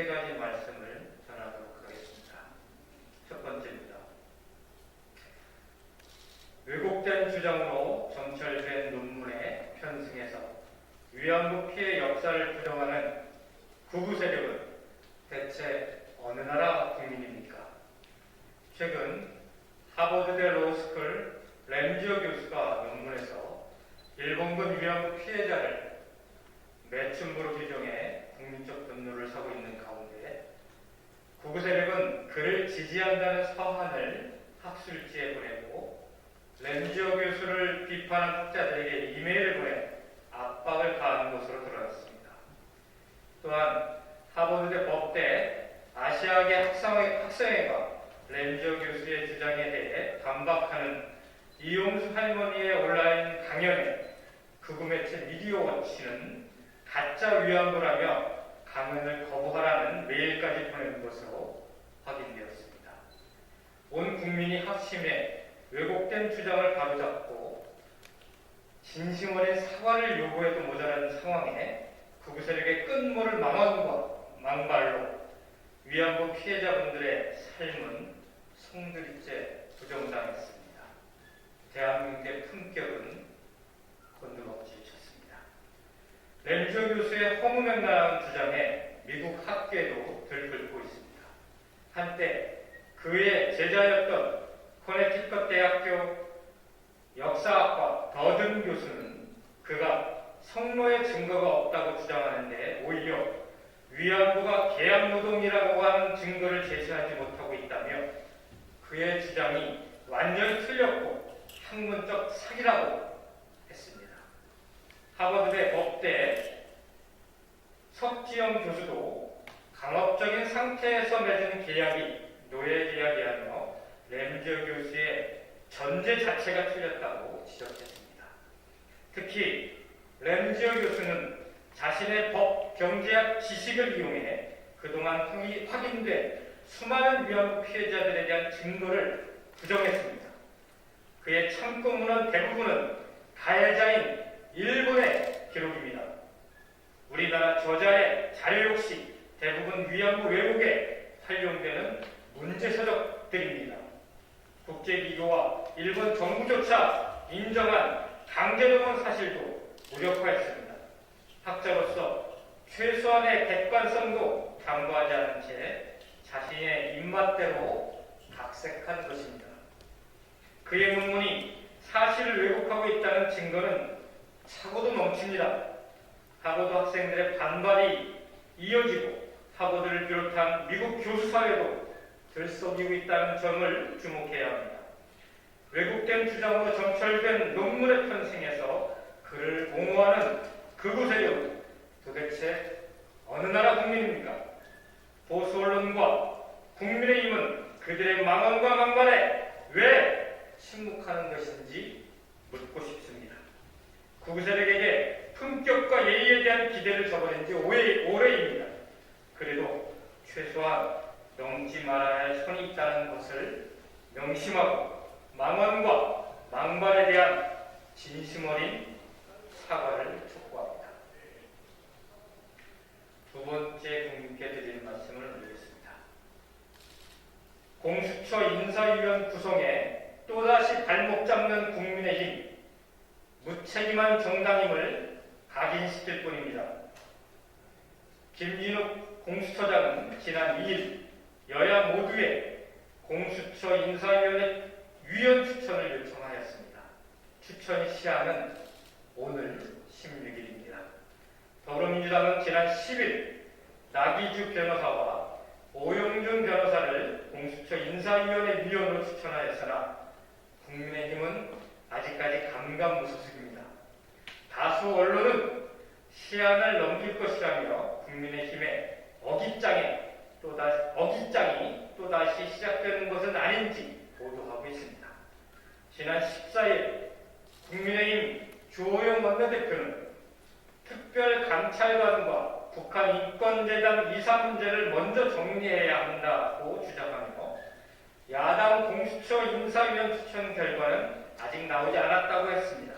세 가지 말씀을 전하도록 하겠습니다. 첫 번째입니다. 왜곡된 주장으로 정철된 논문에 편승해서 위안부 피해 역사를 부정하는 극우 세력은 대체 어느 나라 국민입니까? 최근 하버드대 로스쿨 램지어 교수가 논문에서 일본군 위안부 피해자를 매춘부로 규정해 국민적 분노를 사고 있는 가운데 극우 세력은 그를 지지한다는 서한을 학술지에 보내고 램지어 교수를 비판한 학자들에게 이메일을 보내 압박을 가한 것으로 드러났습니다. 또한 하버드대 법대 아시아계 학생회가 램지어 교수의 주장에 대해 반박하는 이용수 할머니의 온라인 강연에 극우 매체 미디어워치는 가짜 위안부라며 강연을 거부하라는 메일까지 보낸 것으로 확인되었습니다. 온 국민이 합심해 왜곡된 주장을 바로잡고 진심 어린 사과를 요구해도 모자란 상황에 극우 세력의 끝모를 망발로 위안부 피해자분들의 삶은 송두리째 부정당했습니다. 대한민국의 품격은 곤두박질 쳤습니다. 램지어 교수의 허무맹랑한 주장에 미국 학계도 들끓고 있습니다. 한때 그의 제자였던 커네티컷 대학교 역사학과 더든 교수는 그가 성노의 증거가 없다고 주장하는데 오히려 위안부가 계약노동이라고 하는 증거를 제시하지 못하고 있다며 그의 주장이 완전히 틀렸고 학문적 사기라고 했습니다. 하버드대 법대 석지영 교수도 강압적인 상태에서 맺은 계약이 노예 계약이라며 램지어 교수의 전제 자체가 틀렸다고 지적했습니다. 특히 램지어 교수는 자신의 법 경제학 지식을 이용해 그동안 확인된 수많은 위안부 피해자들에 대한 증거를 부정했습니다. 그의 참고 문헌 대부분은 가해자인 일본의 기록입니다. 우리나라 저자의 자료 역시 대부분 위안부 왜곡에 활용되는 문제서적들입니다. 국제기구와 일본 정부조차 인정한 강제노동 사실도 무력화했습니다. 학자로서 최소한의 객관성도 담보하지 않은 채 자신의 입맛대로 각색한 것입니다. 그의 논문이 사실을 왜곡하고 있다는 증거는 차고도 넘칩니다. 하버드 학생들의 반발이 이어지고 하버드를 비롯한 미국 교수사회도 들썩이고 있다는 점을 주목해야 합니다. 왜곡된 주장으로 정철된 논문에 편승해서 그를 옹호하는 극우 세력은 도대체 어느 나라 국민입니까? 보수 언론과 국민의힘은 그들의 망언과 망발에 왜 침묵하는 것인지 묻고 싶습니다. 극우 세력에게 품격과 예의에 대한 기대를 저버린 지 오래입니다. 그래도 최소한 넘지 말아야 할 선이 있다는 것을 명심하고 망언과 망발에 대한 진심 어린 사과를 촉구합니다. 두 번째 국민께 드릴 말씀을 올리겠습니다. 공수처 인사위원 구성에 또다시 발목 잡는 국민의힘, 무책임한 정당임을 각인시킬 뿐입니다. 김진욱 공수처장은 지난 2일 여야 모두의 공수처 인사위원회 위원 추천을 요청하였습니다. 추천 시한은 오늘 16일입니다. 더불어민주당은 지난 10일 나기주 변호사와 오영준 변호사를 공수처 인사위원회 위원으로 추천하였으나 국민의힘은 아직까지 감감무소식입니다. 다수 언론은 시한을 넘길 것이라며 국민의힘의 어깃장이 또다시 시작되는 것은 아닌지 보도하고 있습니다. 지난 14일 국민의힘 주호영 원내대표는 특별감찰관과 북한 인권재단 이사 문제를 먼저 정리해야 한다고 주장하며 야당 공수처 인사위원 추천 결과는 아직 나오지 않았다고 했습니다.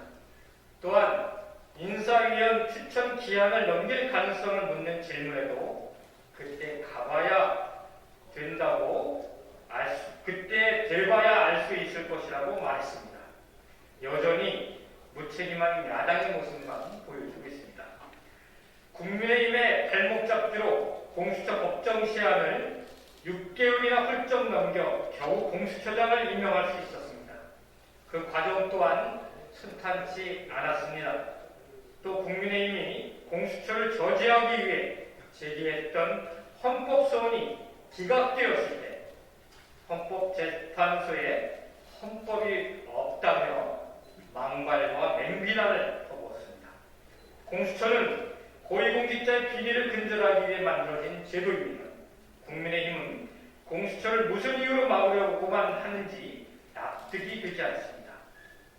또한 인사위원 추천 기한을 넘길 가능성을 묻는 질문에도 그때 가봐야 된다고 그때 돼봐야 알 수 있을 것이라고 말했습니다. 여전히 무책임한 야당의 모습만 보여주고 있습니다. 국민의힘의 발목 잡기로 공수처 법정 시한을 6개월이나 훌쩍 넘겨 겨우 공수처장을 임명할 수 있었습니다. 그 과정 또한 순탄치 않았습니다. 또 국민의힘이 공수처를 저지하기 위해 제기했던 헌법소원이 기각되었을 때 헌법재판소에 헌법이 없다며 망발과 맹비난을 퍼부었습니다. 공수처는 고위공직자의 비리를 근절하기 위해 만들어진 제도입니다. 국민의힘은 공수처를 무슨 이유로 막으려고만 하는지 납득이 되지 않습니다.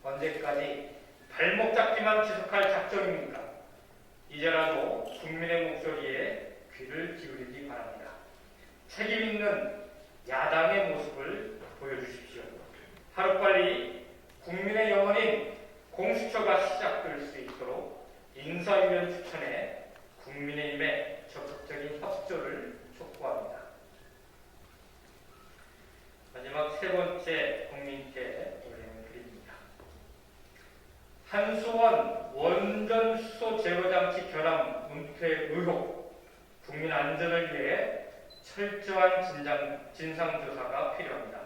언제까지 발목 잡기만 지속할 작정입니까? 이제라도 국민의 목소리에 귀를 기울이기 바랍니다. 책임 있는 야당의 모습을 보여주십시오. 하루빨리 국민의 영혼인 공수처가 시작될 수 있도록 인사위원 추천에 국민의힘의 적극적인 협조를 촉구합니다. 마지막 세 번째 국민께 올리는 글입니다. 한수원 원전 수소 제거 장치 결함 은폐 의혹, 국민 안전을 위해 철저한 진상조사가 필요합니다.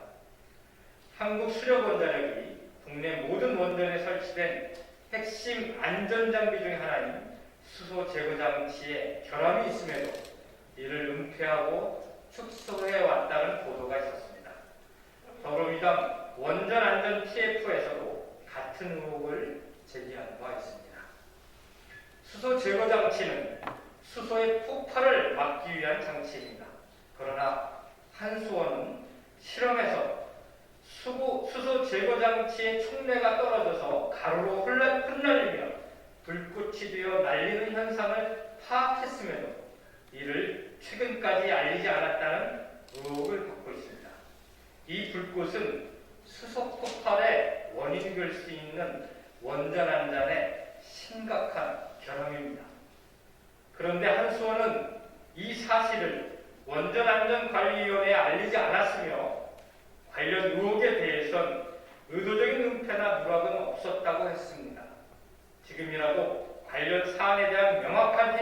한국수력원자력이 국내 모든 원전에 설치된 핵심 안전장비 중 하나인 수소 제거 장치에 결함이 있음에도 이를 은폐하고 축소해왔다는 보도가 있었습니다. 더불어민주당 원전안전 TF에서도 같은 의혹을 제기한 바 있습니다. 수소 제거 장치는 수소의 폭발을 막기 위한 장치입니다. 그러나 한수원은 실험에서 수소 제거 장치의 촉매가 떨어져서 가루로 흩날리며 불꽃이 되어 날리는 현상을 파악했음에도 이를 최근까지 알리지 않았다는 의혹을 받고 있습니다. 이 불꽃은 수소 폭발의 원인이 될 수 있는 원전 안전의 심각한 결함입니다. 그런데 한수원은 이 사실을 원전안전관리위원회에 알리지 않았으며 관련 의혹에 대해선 의도적인 은폐나 누락은 없었다고 했습니다. 지금이라도 관련 사안에 대한 명확한